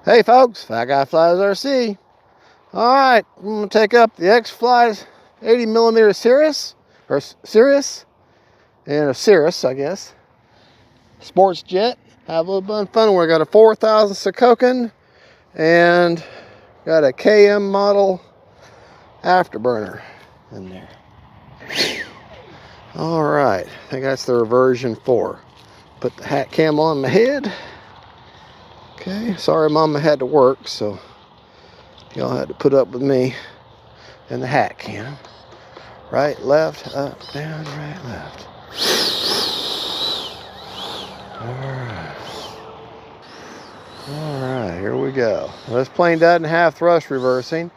Hey folks, Fat Guy Flies RC. Alright, I'm going to take up the X-Flies 80mm SIRIUS, or SIRIUS, and a Cirrus, I guess. Sports jet. Have a little bit of fun. We got a 4000 Sokokin and got a KM model afterburner in there. Alright, I think that's the version 4. Put the hat cam on my head. Okay, sorry Mama had to work, so y'all had to put up with me and the hat cam. Right, left, up, down, right, left. Alright, here we go. This plane doesn't have thrust reversing,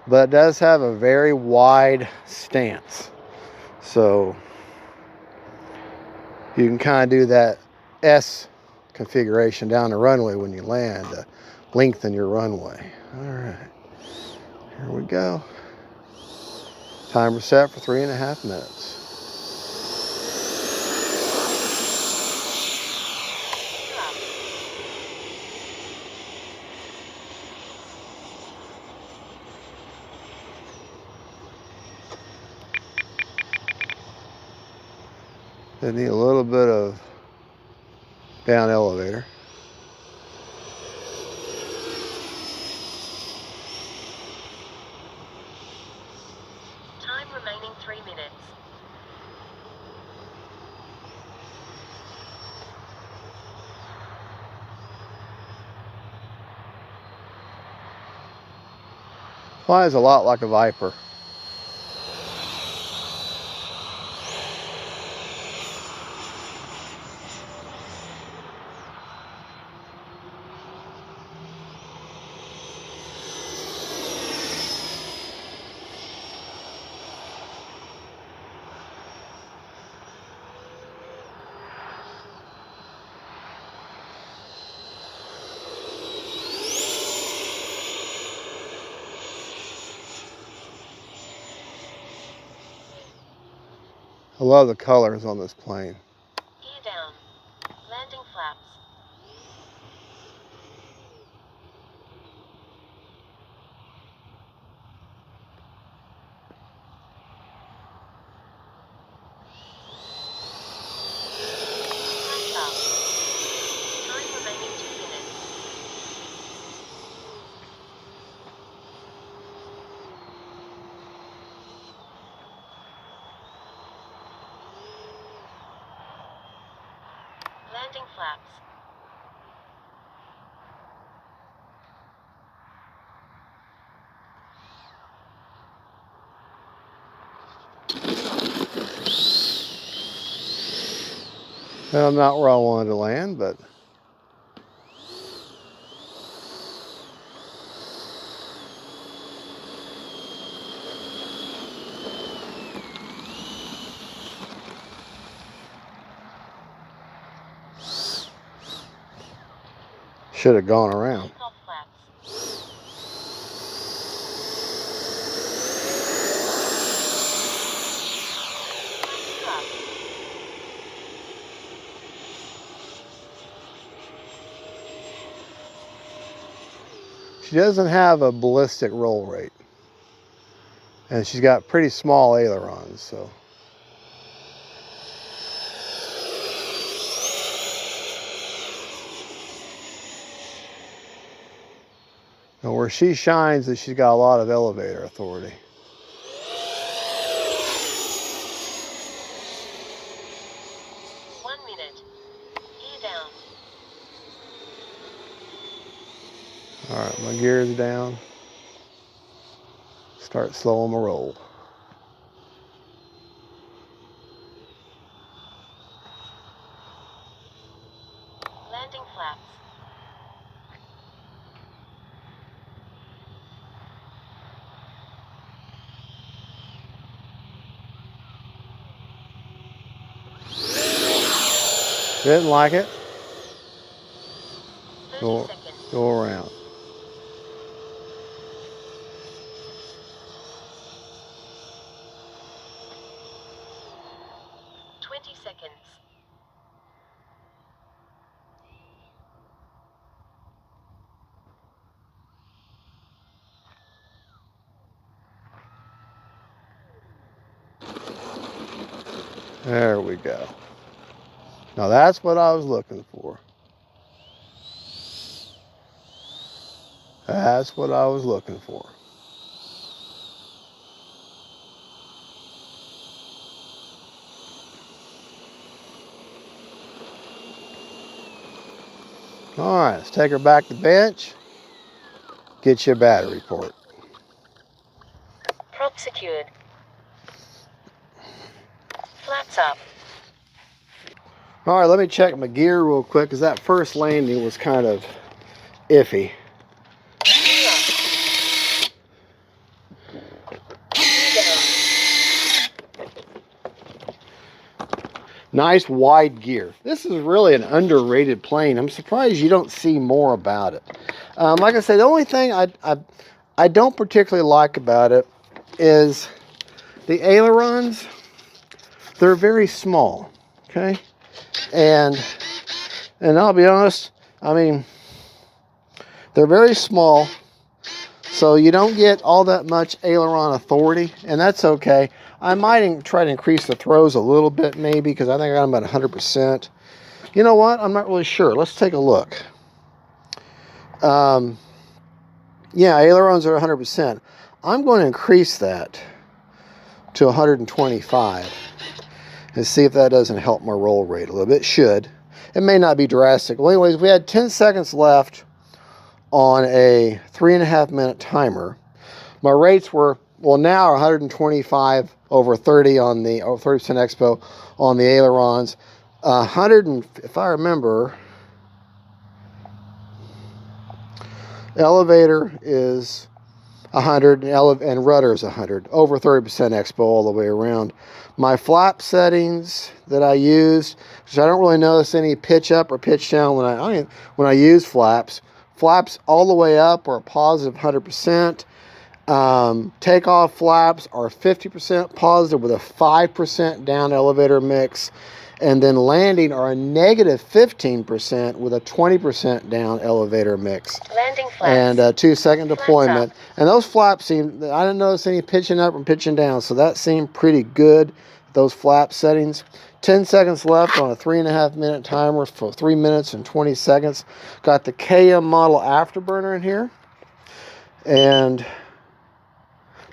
but it does have a very wide stance. So you can kind of do that S configuration down the runway when you land to lengthen your runway. Alright, here we go. Timer set for 3.5 minutes. They need a little bit of down elevator. Time remaining 3 minutes. Flies a lot like a Viper. I love the colors on this plane. Gear down. Landing flaps. Lights up. Time remaining 2 minutes. Landing flaps. Well, not where I wanted to land, but should have gone around. Take off flaps. Lights up. She doesn't have a ballistic roll rate. And she's got pretty small ailerons, so. Now where she shines is she's got a lot of elevator authority. Gear down. Alright, my gear's down. Start slowing my roll. Landing flaps. Didn't like it. 30 seconds. Go around. Seconds. There we go. Now that's what I was looking for. That's what I was looking for. All right, let's take her back to bench. Get you a battery port. Prop secured. Flaps up. All right, let me check my gear real quick because that first landing was kind of iffy. Nice wide gear. This is really an underrated plane. I'm surprised you don't see more about it. Like I said, the only thing I don't particularly like about it is the ailerons. They're very small, okay? And I'll be honest, I mean, they're very small, so you don't get all that much aileron authority, and that's okay. I might try to increase the throws a little bit maybe, because I think I got them about 100%. You know what? I'm not really sure. Let's take a look. Yeah, ailerons are 100%. I'm going to increase that to 125 and see if that doesn't help my roll rate a little bit. It should. It may not be drastic. Well, anyways, we had 10 seconds left on a 3.5 minute timer. My rates were, well, now 125 over 30 on the 30% expo on the ailerons. 100, and if I remember, elevator is 100 and rudder is 100. Over 30% expo all the way around. My flap settings that I used, which I don't really notice any pitch up or pitch down when I use flaps. Flaps all the way up are a positive 100%. Takeoff flaps are 50% positive with a 5% down elevator mix. And then landing are a negative 15% with a 20% down elevator mix. Landing flaps. And 2-second deployment. And those flaps seem, I didn't notice any pitching up and pitching down, so that seemed pretty good, those flap settings. 10 seconds left on a 3.5 minute timer for 3 minutes and 20 seconds. Got the KM model afterburner in here. And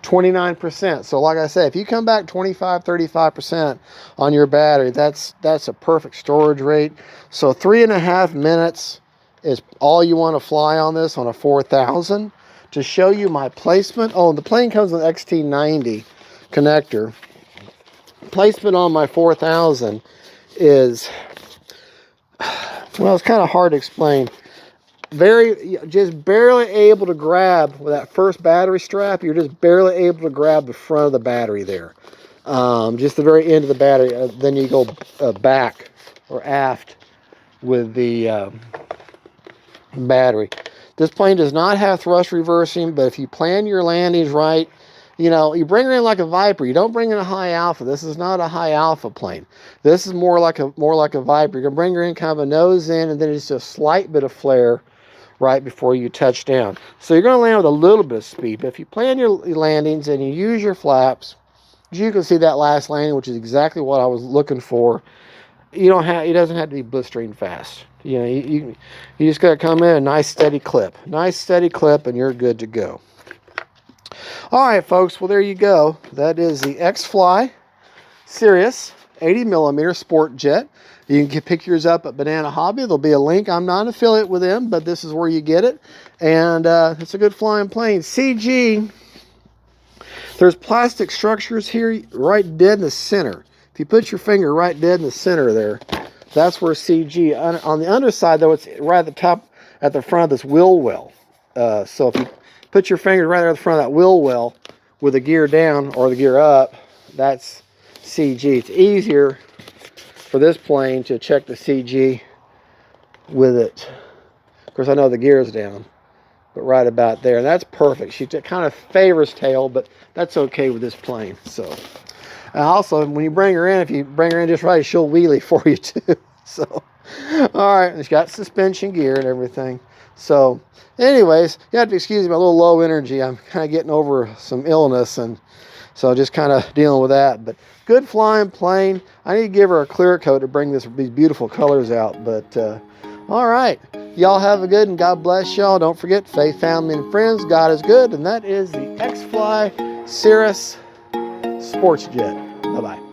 29%. So like I said, if you come back 25-35% on your battery, that's a perfect storage rate. So 3.5 minutes is all you want to fly on this on a 4000. To show you my placement, oh, the plane comes with XT90 connector. Placement on my 4000 is, well, it's kind of hard to explain. Just barely able to grab with that first battery strap. You're just barely able to grab the front of the battery there. Just the very end of the battery. Then you go back or aft with the battery. This plane does not have thrust reversing, but if you plan your landings right, you know, you bring her in like a Viper. You don't bring in a high alpha. This is not a high alpha plane. This is more like a Viper. You're gonna bring her in kind of a nose in, and then just a slight bit of flare right before you touch down. So you're going to land with a little bit of speed. But if you plan your landings and you use your flaps, as you can see that last landing, which is exactly what I was looking for. You don't have, it doesn't have to be blistering fast. You know, you just got to come in a nice steady clip, and you're good to go. All right, folks. Well, there you go. That is the X-Fly SIRIUS 80mm sport jet. You can pick yours up at Banana Hobby. There'll be a link. I'm not an affiliate with them, but this is where you get it. And it's a good flying plane. CG, there's plastic structures here right dead in the center. If you put your finger right dead in the center there, that's where CG. On the underside, though, it's right at the top, at the front of this wheel well. So if you put your finger right there at the front of that wheel well with the gear down or the gear up, that's CG. It's easier for this plane to check the CG with it. Of course, I know the gear is down, but right about there. And that's perfect. She kind of favors tail, but that's okay with this plane. So, also, when you bring her in, if you bring her in just right, she'll wheelie for you too. So, all right. And she's got suspension gear and everything. So, anyways, you have to excuse me, I'm a little low energy. I'm kind of getting over some illness, and So just kind of dealing with that. But good flying plane. I need to give her a clear coat to bring these beautiful colors out. But all right. Y'all have a good and God bless y'all. Don't forget, faith, family, and friends. God is good. And that is the X-Fly Cirrus Sports Jet. Bye-bye.